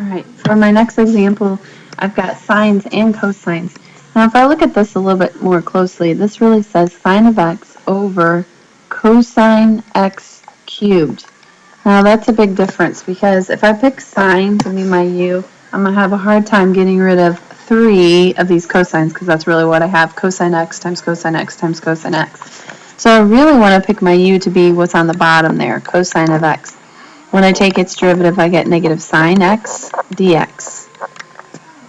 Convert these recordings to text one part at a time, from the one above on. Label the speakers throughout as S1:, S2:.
S1: Alright, for my next example, I've got sines and cosines. Now if I look at this a little bit more closely, this really says sine of x over cosine x cubed. Now that's a big difference because if I pick sine to be my u, I'm going to have a hard time getting rid of 3 of these cosines because that's really what I have, cosine x times cosine x times cosine x. So I really want to pick my u to be what's on the bottom there, cosine of x. When I take its derivative, I get negative sine x dx.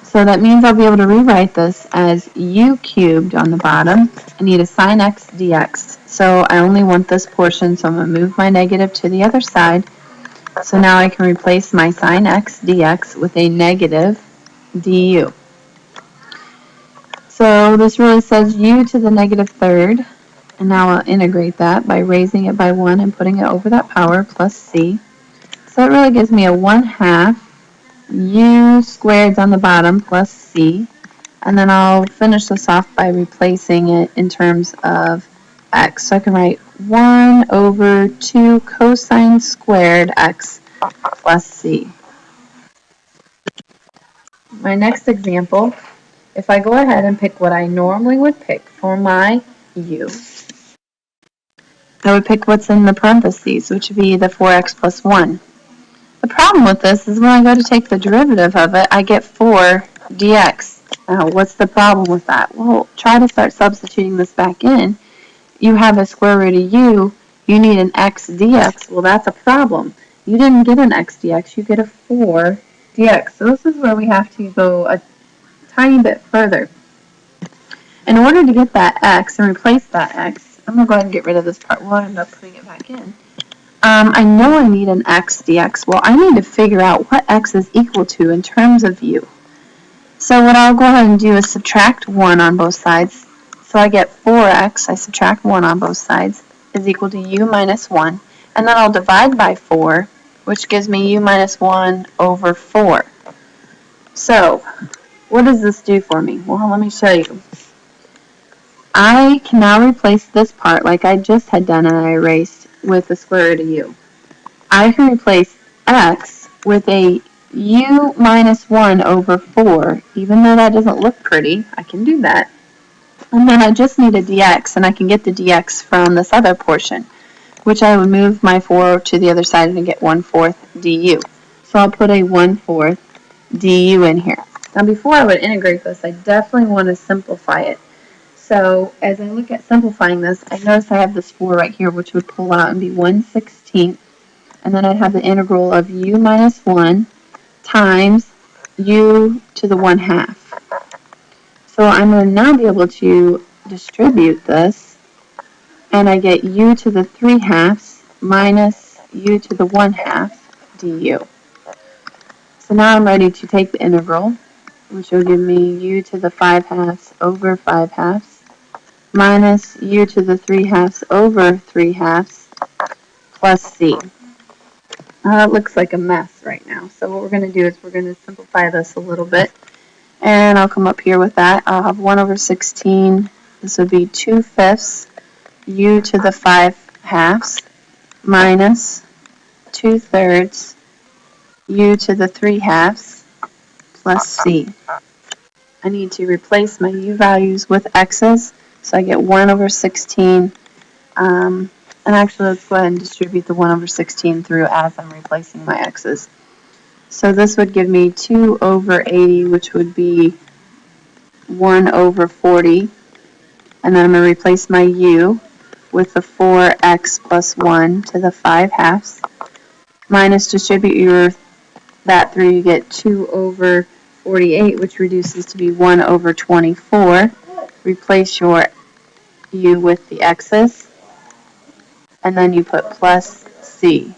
S1: So that means I'll be able to rewrite this as u cubed on the bottom. I need a sine x dx. So I only want this portion, so I'm going to move my negative to the other side. So now I can replace my sine x dx with a negative du. So this really says u to the negative third. And now I'll integrate that by raising it by 1 and putting it over that power plus c. So it really gives me a 1/2 u squared on the bottom plus c. And then I'll finish this off by replacing it in terms of x. So I can write 1 over 2 cosine squared x plus c. My next example, if I go ahead and pick what I normally would pick for my u, I would pick what's in the parentheses, which would be the 4x plus 1. The problem with this is when I go to take the derivative of it, I get 4 dx. Now, what's the problem with that? Well, try to start substituting this back in. You have a square root of u, you need an x dx. Well, that's a problem. You didn't get an x dx, you get a 4 dx. So this is where we have to go a tiny bit further. In order to get that x and replace that x, I'm going to go ahead and get rid of this part. We'll end up putting it back in. I know I need an x dx. Well, I need to figure out what x is equal to in terms of u. So what I'll go ahead and do is subtract 1 on both sides. So I get 4x, I subtract 1 on both sides, is equal to u minus 1. And then I'll divide by 4, which gives me u minus 1 over 4. So, what does this do for me? Well, let me show you. I can now replace this part like I just had done and I erased with the square root of u. I can replace x with a u minus 1 over 4. Even though that doesn't look pretty, I can do that. And then I just need a dx, and I can get the dx from this other portion, which I would move my 4 to the other side and get 1/4 du. So I'll put a 1/4 du in here. Now before I would integrate this, I definitely want to simplify it. So as I look at simplifying this, I notice I have this 4 right here, which would pull out and be 1/16. And then I'd have the integral of u minus 1 times u to the 1/2. So I'm going to now be able to distribute this, and I get u to the 3/2 minus u to the 1/2 du. So now I'm ready to take the integral, which will give me u to the 5/2 over 5/2 minus u to the 3/2 over 3/2 plus c. It looks like a mess right now. So what we're going to do is we're going to simplify this a little bit. And I'll come up here with that. I'll have 1 over 16. This would be 2/5 u to the 5/2 minus 2/3 u to the 3/2 plus c. I need to replace my u values with x's. So I get 1 over 16. And actually, let's go ahead and distribute the 1 over 16 through as I'm replacing my x's. So this would give me 2 over 80, which would be 1 over 40. And then I'm going to replace my u with the 4x plus 1 to the 5/2. Minus distribute that through, you get 2 over 48, which reduces to be 1 over 24. Replace your u with the x's. And then you put plus c.